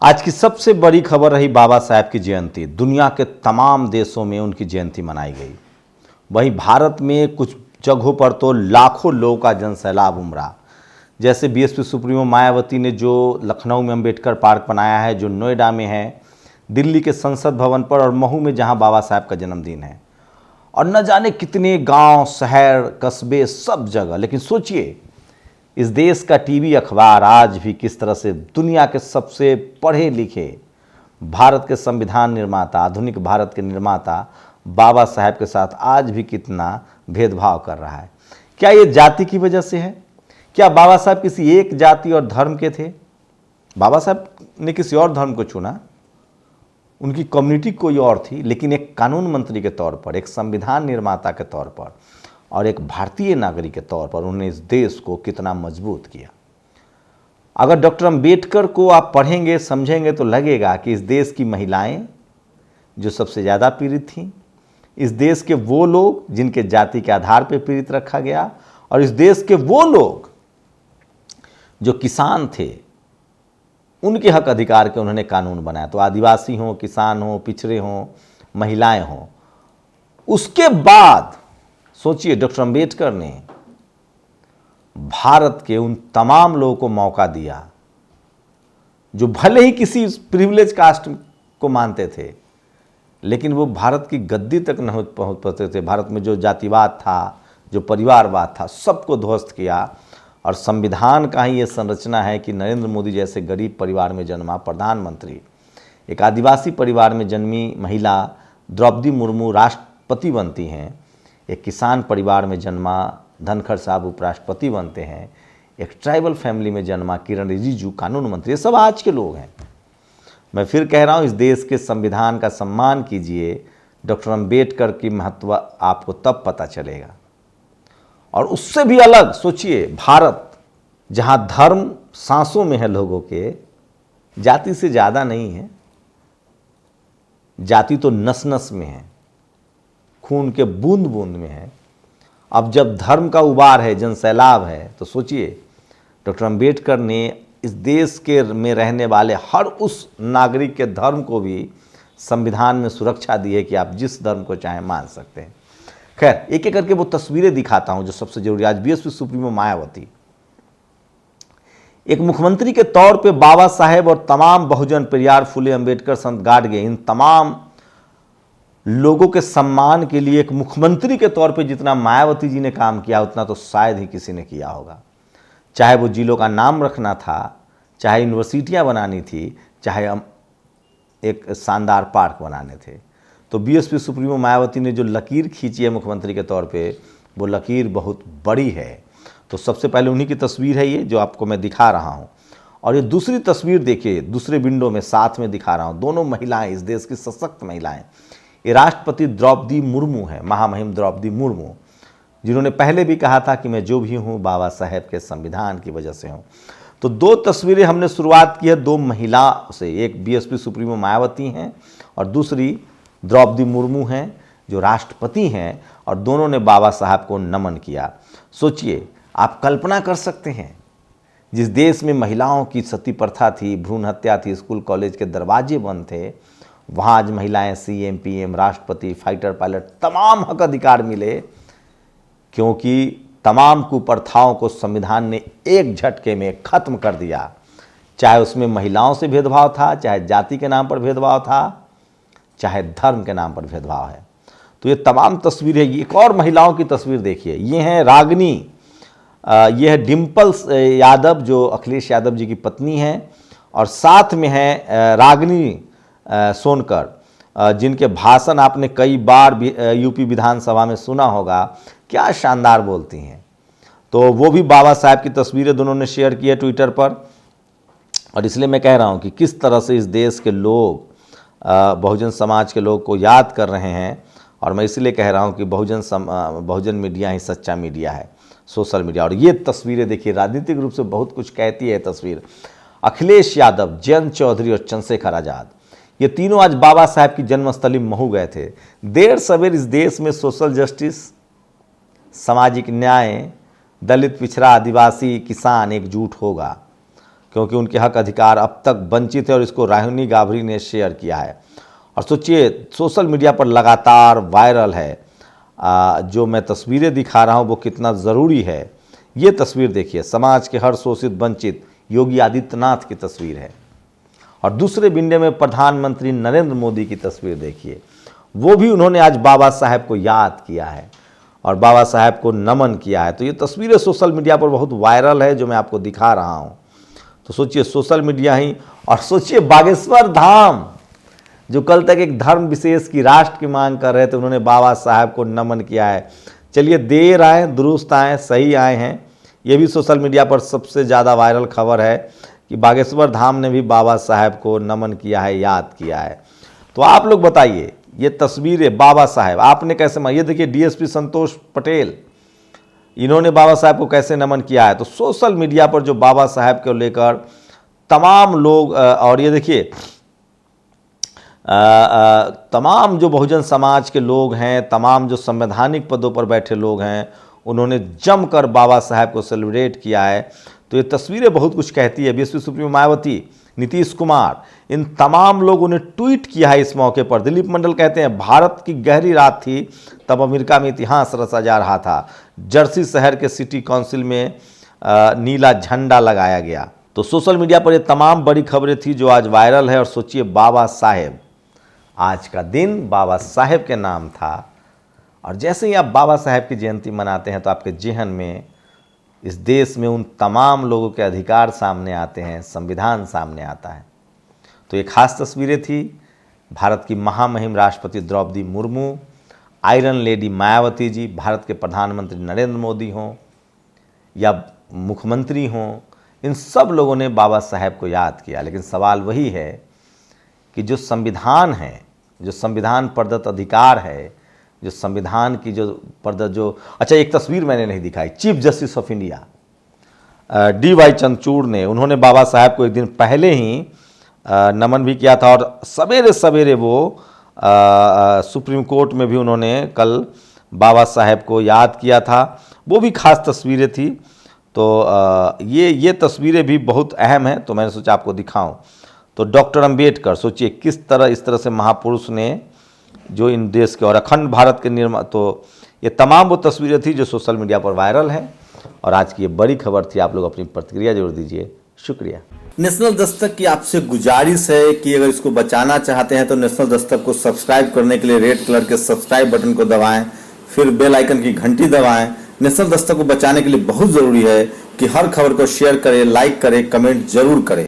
आज की सबसे बड़ी खबर रही बाबा साहेब की जयंती। दुनिया के तमाम देशों में उनकी जयंती मनाई गई। वहीं भारत में कुछ जगहों पर तो लाखों लोगों का जनसैलाब उमड़ा। जैसे बीएसपी सुप्रीमो मायावती ने जो लखनऊ में अंबेडकर पार्क बनाया है, जो नोएडा में है, दिल्ली के संसद भवन पर और महू में जहां बाबा साहेब का जन्मदिन है, और न जाने कितने गांव, शहर, कस्बे, सब जगह। लेकिन सोचिए, इस देश का टीवी अखबार आज भी किस तरह से दुनिया के सबसे पढ़े लिखे भारत के संविधान निर्माता, आधुनिक भारत के निर्माता बाबा साहेब के साथ आज भी कितना भेदभाव कर रहा है। क्या ये जाति की वजह से है? क्या बाबा साहेब किसी एक जाति और धर्म के थे? बाबा साहेब ने किसी और धर्म को चुना, उनकी कम्युनिटी कोई और थी, लेकिन एक कानून मंत्री के तौर पर, एक संविधान निर्माता के तौर पर और एक भारतीय नागरिक के तौर पर उन्होंने इस देश को कितना मजबूत किया। अगर डॉक्टर अंबेडकर को आप पढ़ेंगे, समझेंगे तो लगेगा कि इस देश की महिलाएं जो सबसे ज़्यादा पीड़ित थीं, इस देश के वो लोग जिनके जाति के आधार पर पीड़ित रखा गया, और इस देश के वो लोग जो किसान थे, उनके हक अधिकार के उन्होंने कानून बनाया। तो आदिवासी हों, किसान हों, पिछड़े हों, महिलाएं हों। उसके बाद सोचिए, डॉक्टर अंबेडकर ने भारत के उन तमाम लोगों को मौका दिया जो भले ही किसी प्रिविलेज कास्ट को मानते थे, लेकिन वो भारत की गद्दी तक नहीं पहुंच पाते थे। भारत में जो जातिवाद था, जो परिवारवाद था, सबको ध्वस्त किया। और संविधान का ही ये संरचना है कि नरेंद्र मोदी जैसे गरीब परिवार में जन्मा प्रधानमंत्री, एक आदिवासी परिवार में जन्मी महिला द्रौपदी मुर्मू राष्ट्रपति बनती हैं, एक किसान परिवार में जन्मा धनखड़ साहब उपराष्ट्रपति बनते हैं, एक ट्राइबल फैमिली में जन्मा किरण रिजिजू कानून मंत्री। ये सब आज के लोग हैं। मैं फिर कह रहा हूँ, इस देश के संविधान का सम्मान कीजिए। डॉक्टर अंबेडकर की महत्व आपको तब पता चलेगा। और उससे भी अलग सोचिए, भारत जहाँ धर्म सांसों में है लोगों के, जाति से ज़्यादा नहीं है। जाति तो नस नस में है, खून के बूंद बूंद में है। अब जब धर्म का उबार है, जनसैलाब है, तो सोचिए, डॉक्टर अंबेडकर ने इस देश के में रहने वाले हर उस नागरिक के धर्म को भी संविधान में सुरक्षा दी है कि आप जिस धर्म को चाहें मान सकते हैं। खैर, एक एक करके वो तस्वीरें दिखाता हूं जो सबसे जरूरी। आज बीएसपी सुप्रीमो मायावती एक मुख्यमंत्री के तौर पे बाबा साहेब और तमाम बहुजन, पेरियार, फुले, अंबेडकर, संत गाडगे, इन तमाम लोगों के सम्मान के लिए एक मुख्यमंत्री के तौर पे जितना मायावती जी ने काम किया, उतना तो शायद ही किसी ने किया होगा। चाहे वो जिलों का नाम रखना था, चाहे यूनिवर्सिटियां बनानी थी, चाहे एक शानदार पार्क बनाने थे। तो बीएसपी सुप्रीमो मायावती ने जो लकीर खींची है मुख्यमंत्री के तौर पे, वो लकीर बहुत बड़ी है। तो सबसे पहले उन्हीं की तस्वीर है ये जो आपको मैं दिखा रहा हूँ। और ये दूसरी तस्वीर देखिए, दूसरे विंडो में साथ में दिखा रहा हूँ। दोनों महिलाएं, इस देश की सशक्त महिलाएं। ये राष्ट्रपति द्रौपदी मुर्मू है, महामहिम द्रौपदी मुर्मू, जिन्होंने पहले भी कहा था कि मैं जो भी हूँ बाबा साहेब के संविधान की वजह से हूँ। तो दो तस्वीरें हमने शुरुआत की है दो महिला से। एक बीएसपी सुप्रीमो मायावती हैं और दूसरी द्रौपदी मुर्मू हैं जो राष्ट्रपति हैं, और दोनों ने बाबा साहब को नमन किया। सोचिए, आप कल्पना कर सकते हैं, जिस देश में महिलाओं की सती प्रथा थी, भ्रूण हत्या थी, स्कूल कॉलेज के दरवाजे बंद थे, वहाँ आज महिलाएं सीएम, पीएम, राष्ट्रपति, फाइटर पायलट, तमाम हक अधिकार मिले, क्योंकि तमाम कुप्रथाओं को संविधान ने एक झटके में खत्म कर दिया। चाहे उसमें महिलाओं से भेदभाव था, चाहे जाति के नाम पर भेदभाव था, चाहे धर्म के नाम पर भेदभाव है। तो ये तमाम तस्वीरें, एक और महिलाओं की तस्वीर देखिए। ये हैं रागिनी, ये है डिम्पल यादव जो अखिलेश यादव जी की पत्नी हैं, और साथ में है रागिनी सोनकर, जिनके भाषण आपने कई बार यूपी विधानसभा में सुना होगा। क्या शानदार बोलती हैं। तो वो भी बाबा साहब की तस्वीरें दोनों ने शेयर की है ट्विटर पर। और इसलिए मैं कह रहा हूँ कि किस तरह से इस देश के लोग बहुजन समाज के लोग को याद कर रहे हैं। और मैं इसलिए कह रहा हूँ कि बहुजन मीडिया ही सच्चा मीडिया है, सोशल मीडिया। और ये तस्वीरें देखिए, राजनीतिक रूप से बहुत कुछ कहती है तस्वीर। अखिलेश यादव, जयंत चौधरी और चंद्रशेखर आज़ाद, ये तीनों आज बाबा साहब की जन्मस्थली महू गए थे। देर सवेर इस देश में सोशल जस्टिस, सामाजिक न्याय, दलित, पिछड़ा, आदिवासी, किसान एकजुट होगा, क्योंकि उनके हक अधिकार अब तक वंचित है और इसको राहुनी गाभरी ने शेयर किया है। और सोचिए सोशल मीडिया पर लगातार वायरल है जो मैं तस्वीरें दिखा रहा हूँ वो कितना ज़रूरी है। ये तस्वीर देखिए, समाज के हर शोषित वंचित योगी आदित्यनाथ की तस्वीर है। और दूसरे विंडो में प्रधानमंत्री नरेंद्र मोदी की तस्वीर देखिए, वो भी उन्होंने आज बाबा साहेब को याद किया है और बाबा साहेब को नमन किया है। तो ये तस्वीरें सोशल मीडिया पर बहुत वायरल है जो मैं आपको दिखा रहा हूँ। तो सोचिए सोशल मीडिया ही, और सोचिए बागेश्वर धाम जो कल तक एक धर्म विशेष की राष्ट्र की मांग कर रहे थे, उन्होंने बाबा साहेब को नमन किया है। चलिए देर आए दुरुस्त आए, सही आए हैं। ये भी सोशल मीडिया पर सबसे ज़्यादा वायरल खबर है कि बागेश्वर धाम ने भी बाबा साहेब को नमन किया है, याद किया है। तो आप लोग बताइए ये तस्वीरें बाबा साहेब आपने कैसे ये देखिए डीएसपी संतोष पटेल, इन्होंने बाबा साहेब को कैसे नमन किया है। तो सोशल मीडिया पर जो बाबा साहेब को लेकर तमाम लोग, और ये देखिए तमाम जो बहुजन समाज के लोग हैं, तमाम जो संवैधानिक पदों पर बैठे लोग हैं, उन्होंने जमकर बाबा साहेब को सेलिब्रेट किया है। तो ये तस्वीरें बहुत कुछ कहती है। बीएसपी सुप्रीमो मायावती, नीतीश कुमार, इन तमाम लोगों ने ट्वीट किया है इस मौके पर। दिलीप मंडल कहते हैं भारत की गहरी रात थी तब अमेरिका में इतिहास रचा जा रहा था। जर्सी शहर के सिटी काउंसिल में नीला झंडा लगाया गया। तो सोशल मीडिया पर ये तमाम बड़ी खबरें थी जो आज वायरल है। और सोचिए बाबा साहेब, आज का दिन बाबा साहेब के नाम था। और जैसे ही आप बाबा साहेब की जयंती मनाते हैं तो आपके जेहन में इस देश में उन तमाम लोगों के अधिकार सामने आते हैं, संविधान सामने आता है। तो ये खास तस्वीरें थी भारत की महामहिम राष्ट्रपति द्रौपदी मुर्मू, आयरन लेडी मायावती जी, भारत के प्रधानमंत्री नरेंद्र मोदी हों या मुख्यमंत्री हों, इन सब लोगों ने बाबा साहेब को याद किया। लेकिन सवाल वही है कि जो संविधान है, जो संविधान प्रदत्त अधिकार है, जो संविधान की जो प्रदत्त जो अच्छा एक तस्वीर मैंने नहीं दिखाई, chief justice of India D.Y.. Chandrachud ने, उन्होंने बाबा साहेब को एक दिन पहले ही नमन भी किया था। और सवेरे सवेरे वो सुप्रीम कोर्ट में भी उन्होंने कल बाबा साहेब को याद किया था। वो भी खास तस्वीरें थी। तो ये तस्वीरें भी बहुत अहम हैं, तो मैंने सोचा आपको दिखाऊं। तो डॉक्टर अंबेडकर, सोचिए किस तरह इस तरह से महापुरुष ने जो इन देश के और अखंड भारत के निर्माण, तो ये तमाम वो तस्वीरें थी जो सोशल मीडिया पर वायरल हैं। और आज की ये बड़ी खबर थी। आप लोग अपनी प्रतिक्रिया जरूर दीजिए। शुक्रिया। नेशनल दस्तक की आपसे गुजारिश है कि अगर इसको बचाना चाहते हैं तो नेशनल दस्तक को सब्सक्राइब करने के लिए रेड कलर के सब्सक्राइब बटन को दबाएं, फिर बेल आइकन की घंटी दबाएं। नेशनल दस्तक को बचाने के लिए बहुत जरूरी है कि हर खबर को शेयर करें, लाइक करें, कमेंट जरूर करें।